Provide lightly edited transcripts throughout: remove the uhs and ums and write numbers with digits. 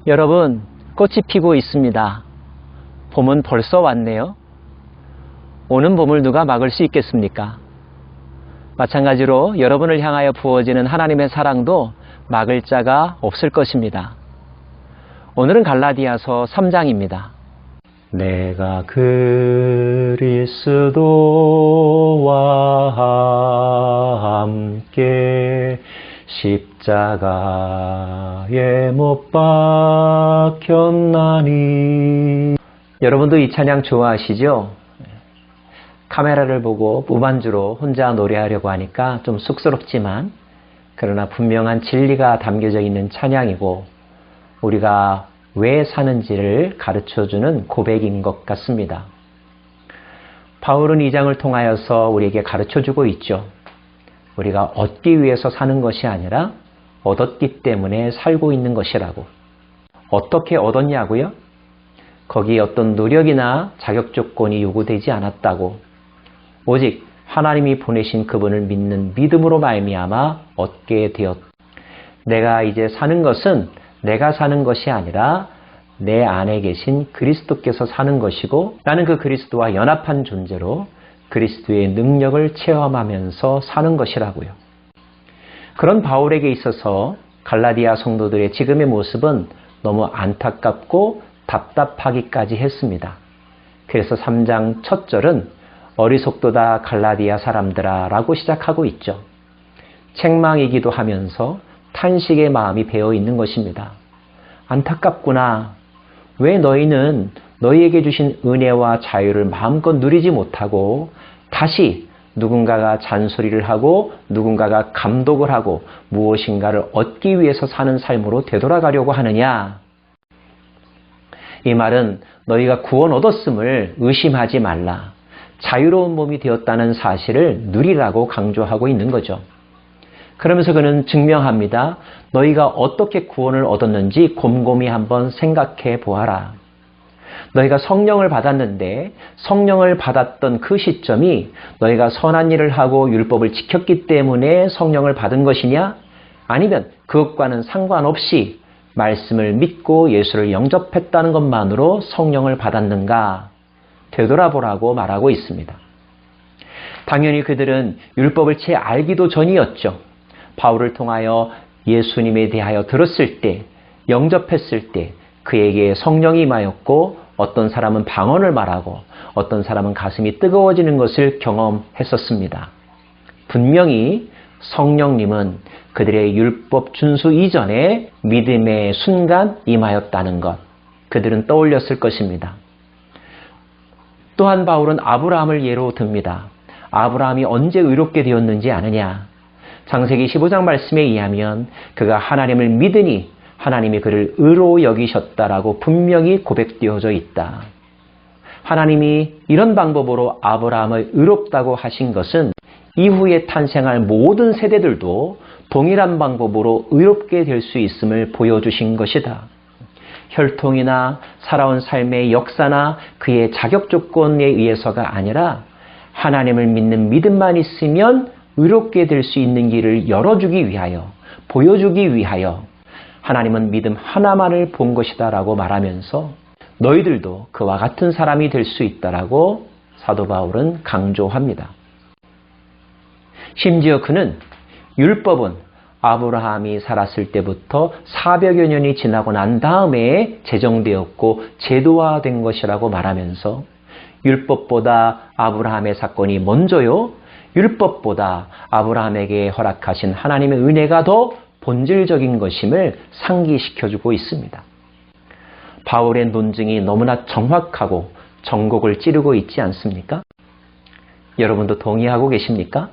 여러분, 꽃이 피고 있습니다. 봄은 벌써 왔네요. 오는 봄을 누가 막을 수 있겠습니까? 마찬가지로 여러분을 향하여 부어지는 하나님의 사랑도 막을 자가 없을 것입니다. 오늘은 갈라디아서 3장입니다. 내가 그리스도와 함께 십자가에 못 박혔나니. 여러분도 이 찬양 좋아하시죠? 카메라를 보고 무반주로 혼자 노래하려고 하니까 좀 쑥스럽지만 그러나 분명한 진리가 담겨져 있는 찬양이고 우리가 왜 사는지를 가르쳐주는 고백인 것 같습니다. 바울은 이 장을 통하여서 우리에게 가르쳐주고 있죠. 우리가 얻기 위해서 사는 것이 아니라 얻었기 때문에 살고 있는 것이라고. 어떻게 얻었냐고요? 거기에 어떤 노력이나 자격 조건이 요구되지 않았다고. 오직 하나님이 보내신 그분을 믿는 믿음으로 말미암아 얻게 되었다. 내가 이제 사는 것은 내가 사는 것이 아니라 내 안에 계신 그리스도께서 사는 것이고 나는 그 그리스도와 연합한 존재로 그리스도의 능력을 체험하면서 사는 것이라고요. 그런 바울에게 있어서 갈라디아 성도들의 지금의 모습은 너무 안타깝고 답답하기까지 했습니다. 그래서 3장 첫 절은 어리석도다 갈라디아 사람들아 라고 시작하고 있죠. 책망이기도 하면서 탄식의 마음이 배어 있는 것입니다. 안타깝구나. 왜 너희는 너희에게 주신 은혜와 자유를 마음껏 누리지 못하고 다시 누군가가 잔소리를 하고 누군가가 감독을 하고 무엇인가를 얻기 위해서 사는 삶으로 되돌아가려고 하느냐? 이 말은 너희가 구원 얻었음을 의심하지 말라. 자유로운 몸이 되었다는 사실을 누리라고 강조하고 있는 거죠. 그러면서 그는 증명합니다. 너희가 어떻게 구원을 얻었는지 곰곰이 한번 생각해 보아라. 너희가 성령을 받았는데 성령을 받았던 그 시점이 너희가 선한 일을 하고 율법을 지켰기 때문에 성령을 받은 것이냐? 아니면 그것과는 상관없이 말씀을 믿고 예수를 영접했다는 것만으로 성령을 받았는가? 되돌아보라고 말하고 있습니다. 당연히 그들은 율법을 채 알기도 전이었죠. 바울을 통하여 예수님에 대하여 들었을 때, 영접했을 때 그에게 성령이 임하였고 어떤 사람은 방언을 말하고 어떤 사람은 가슴이 뜨거워지는 것을 경험했었습니다. 분명히 성령님은 그들의 율법 준수 이전에 믿음의 순간 임하였다는 것, 그들은 떠올렸을 것입니다. 또한 바울은 아브라함을 예로 듭니다. 아브라함이 언제 의롭게 되었는지 아느냐? 창세기 15장 말씀에 의하면 그가 하나님을 믿으니 하나님이 그를 의로 여기셨다라고 분명히 고백되어져 있다. 하나님이 이런 방법으로 아브라함을 의롭다고 하신 것은 이후에 탄생할 모든 세대들도 동일한 방법으로 의롭게 될 수 있음을 보여주신 것이다. 혈통이나 살아온 삶의 역사나 그의 자격 조건에 의해서가 아니라 하나님을 믿는 믿음만 있으면 의롭게 될 수 있는 길을 열어주기 위하여, 보여주기 위하여 하나님은 믿음 하나만을 본 것이다 라고 말하면서 너희들도 그와 같은 사람이 될 수 있다라고 사도 바울은 강조합니다. 심지어 그는 율법은 아브라함이 살았을 때부터 400여 년이 지나고 난 다음에 제정되었고 제도화된 것이라고 말하면서 율법보다 아브라함의 사건이 먼저요, 율법보다 아브라함에게 허락하신 하나님의 은혜가 더 본질적인 것임을 상기시켜주고 있습니다. 바울의 논증이 너무나 정확하고 정곡을 찌르고 있지 않습니까? 여러분도 동의하고 계십니까?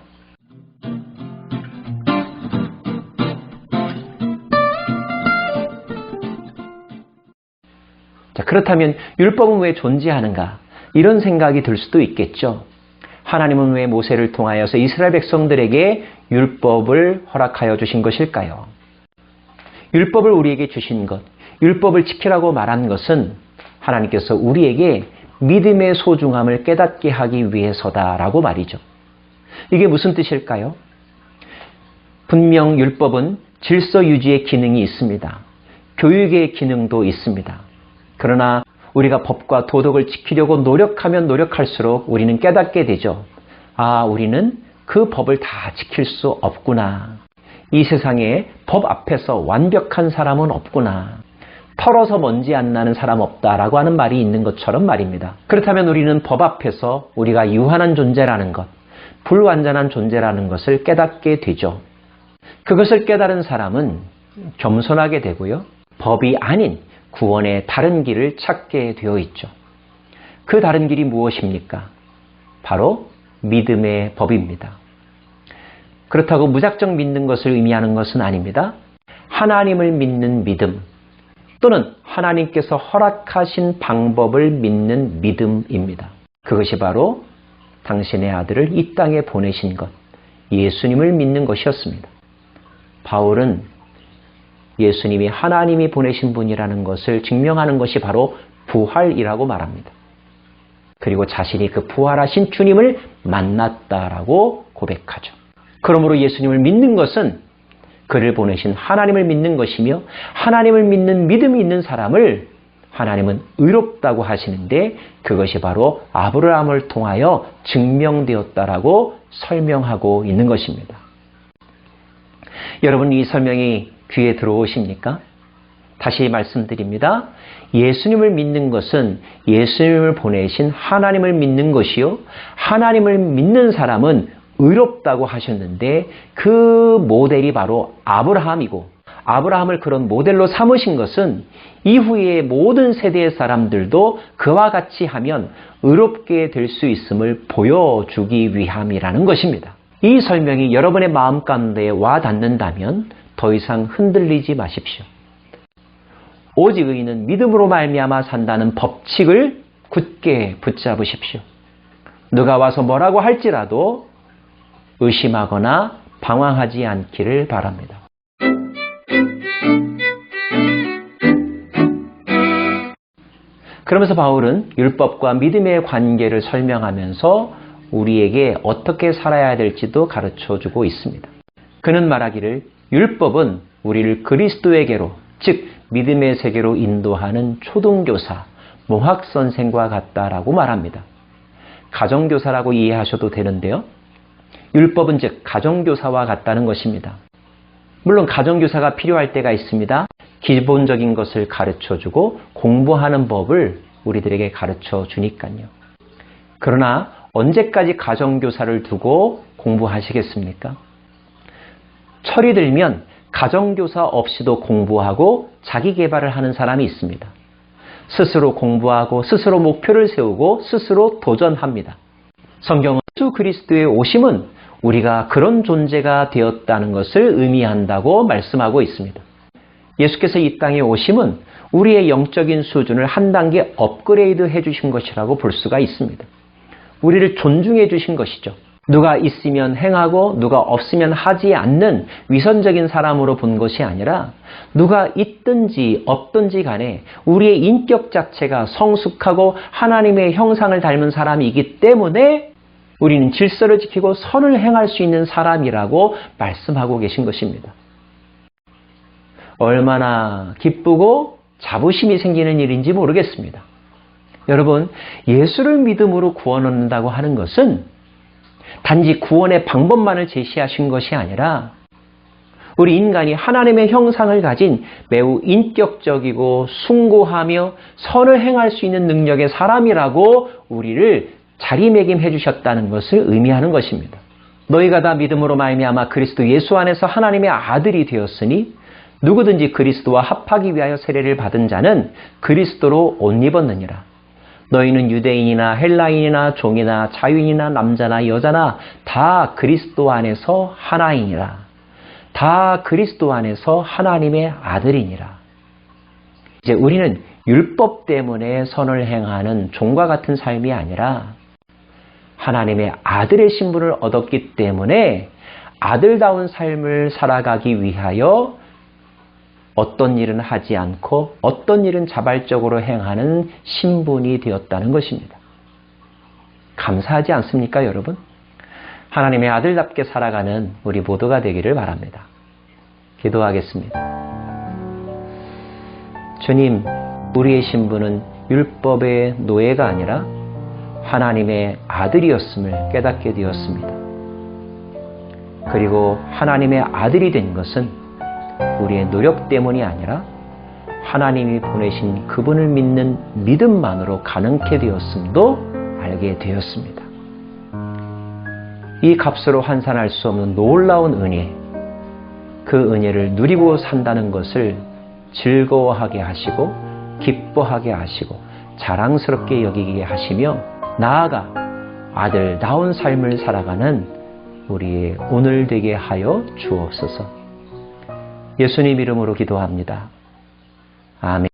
자, 그렇다면 율법은 왜 존재하는가? 이런 생각이 들 수도 있겠죠. 하나님은 왜 모세를 통하여서 이스라엘 백성들에게 율법을 허락하여 주신 것일까요? 율법을 우리에게 주신 것, 율법을 지키라고 말한 것은 하나님께서 우리에게 믿음의 소중함을 깨닫게 하기 위해서다라고 말이죠. 이게 무슨 뜻일까요? 분명 율법은 질서 유지의 기능이 있습니다. 교육의 기능도 있습니다. 그러나 우리가 법과 도덕을 지키려고 노력하면 노력할수록 우리는 깨닫게 되죠. 우리는 그 법을 다 지킬 수 없구나. 이 세상에 법 앞에서 완벽한 사람은 없구나. 털어서 먼지 안 나는 사람 없다라고 하는 말이 있는 것처럼 말입니다. 그렇다면 우리는 법 앞에서 우리가 유한한 존재라는 것, 불완전한 존재라는 것을 깨닫게 되죠. 그것을 깨달은 사람은 겸손하게 되고요. 법이 아닌 구원의 다른 길을 찾게 되어 있죠. 그 다른 길이 무엇입니까? 바로 믿음의 법입니다. 그렇다고 무작정 믿는 것을 의미하는 것은 아닙니다. 하나님을 믿는 믿음 또는 하나님께서 허락하신 방법을 믿는 믿음입니다. 그것이 바로 당신의 아들을 이 땅에 보내신 것, 예수님을 믿는 것이었습니다. 바울은 예수님이 하나님이 보내신 분이라는 것을 증명하는 것이 바로 부활이라고 말합니다. 그리고 자신이 그 부활하신 주님을 만났다라고 고백하죠. 그러므로 예수님을 믿는 것은 그를 보내신 하나님을 믿는 것이며 하나님을 믿는 믿음이 있는 사람을 하나님은 의롭다고 하시는데 그것이 바로 아브라함을 통하여 증명되었다라고 설명하고 있는 것입니다. 여러분, 이 설명이 귀에 들어오십니까? 다시 말씀드립니다. 예수님을 믿는 것은 예수님을 보내신 하나님을 믿는 것이요. 하나님을 믿는 사람은 의롭다고 하셨는데 그 모델이 바로 아브라함이고 아브라함을 그런 모델로 삼으신 것은 이후의 모든 세대의 사람들도 그와 같이 하면 의롭게 될 수 있음을 보여주기 위함이라는 것입니다. 이 설명이 여러분의 마음 가운데 와 닿는다면 더 이상 흔들리지 마십시오. 오직 의인은 믿음으로 말미암아 산다는 법칙을 굳게 붙잡으십시오. 누가 와서 뭐라고 할지라도 의심하거나 방황하지 않기를 바랍니다. 그러면서 바울은 율법과 믿음의 관계를 설명하면서 우리에게 어떻게 살아야 될지도 가르쳐주고 있습니다. 그는 말하기를 율법은 우리를 그리스도에게로, 즉 믿음의 세계로 인도하는 초등교사, 모학선생과 같다라고 말합니다. 가정교사라고 이해하셔도 되는데요. 율법은 즉 가정교사와 같다는 것입니다. 물론 가정교사가 필요할 때가 있습니다. 기본적인 것을 가르쳐주고 공부하는 법을 우리들에게 가르쳐 주니까요. 그러나 언제까지 가정교사를 두고 공부하시겠습니까? 철이 들면 가정교사 없이도 공부하고 자기 개발을 하는 사람이 있습니다. 스스로 공부하고 스스로 목표를 세우고 스스로 도전합니다. 성경은 예수 그리스도의 오심은 우리가 그런 존재가 되었다는 것을 의미한다고 말씀하고 있습니다. 예수께서 이 땅에 오심은 우리의 영적인 수준을 한 단계 업그레이드 해주신 것이라고 볼 수가 있습니다. 우리를 존중해 주신 것이죠. 누가 있으면 행하고 누가 없으면 하지 않는 위선적인 사람으로 본 것이 아니라 누가 있든지 없든지 간에 우리의 인격 자체가 성숙하고 하나님의 형상을 닮은 사람이기 때문에 우리는 질서를 지키고 선을 행할 수 있는 사람이라고 말씀하고 계신 것입니다. 얼마나 기쁘고 자부심이 생기는 일인지 모르겠습니다. 여러분, 예수를 믿음으로 구원 얻는다고 하는 것은 단지 구원의 방법만을 제시하신 것이 아니라 우리 인간이 하나님의 형상을 가진 매우 인격적이고 숭고하며 선을 행할 수 있는 능력의 사람이라고 우리를 자리매김해 주셨다는 것을 의미하는 것입니다. 너희가 다 믿음으로 말미암아 그리스도 예수 안에서 하나님의 아들이 되었으니 누구든지 그리스도와 합하기 위하여 세례를 받은 자는 그리스도로 옷 입었느니라. 너희는 유대인이나 헬라인이나 종이나 자유인이나 남자나 여자나 다 그리스도 안에서 하나이니라. 다 그리스도 안에서 하나님의 아들이니라. 이제 우리는 율법 때문에 선을 행하는 종과 같은 삶이 아니라 하나님의 아들의 신분을 얻었기 때문에 아들다운 삶을 살아가기 위하여 어떤 일은 하지 않고 어떤 일은 자발적으로 행하는 신분이 되었다는 것입니다. 감사하지 않습니까, 여러분? 하나님의 아들답게 살아가는 우리 모두가 되기를 바랍니다. 기도하겠습니다. 주님, 우리의 신분은 율법의 노예가 아니라 하나님의 아들이었음을 깨닫게 되었습니다. 그리고 하나님의 아들이 된 것은 우리의 노력 때문이 아니라 하나님이 보내신 그분을 믿는 믿음만으로 가능케 되었음도 알게 되었습니다. 이 값으로 환산할 수 없는 놀라운 은혜, 그 은혜를 누리고 산다는 것을 즐거워하게 하시고 기뻐하게 하시고 자랑스럽게 여기게 하시며 나아가 아들다운 삶을 살아가는 우리의 오늘 되게 하여 주옵소서. 예수님 이름으로 기도합니다. 아멘.